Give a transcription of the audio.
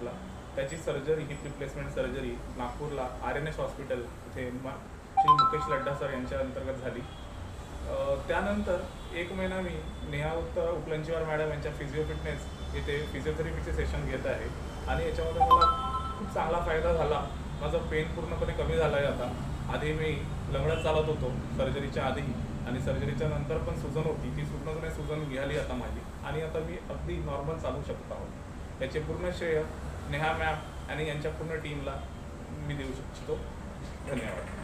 घेतला. त्याची surgery, heap replacement surgery नागपूरला RNS हॉस्पिटल इथे श्री मुकेश लड्डा सर यांच्या अंतर्गत झाली. त्यानंतर 1 महिना मी नेहा उपलंचीवार मॅडम यांच्या फिजिओ फिटनेस इथे फिजिओथेरपीचे सेशन घेत आहे आणि याच्यामध्ये मला खूप चांगला फायदा झाला. माझं पेन पूर्णपणे कमी झालं आहे आता. आधी मी लंगडत चालत होतो सर्जरीच्या आधी आणि सर्जरीच्या नंतर पण सुजन होती, ती पूर्णपणे सुजन गेली आता माझी आणि आता मी अगदी नॉर्मल चालू शकतो आहोत. याचे पूर्ण श्रेय नेहा मॅम आणि यांच्या पूर्ण टीमला मी देऊ इच्छितो. धन्यवाद.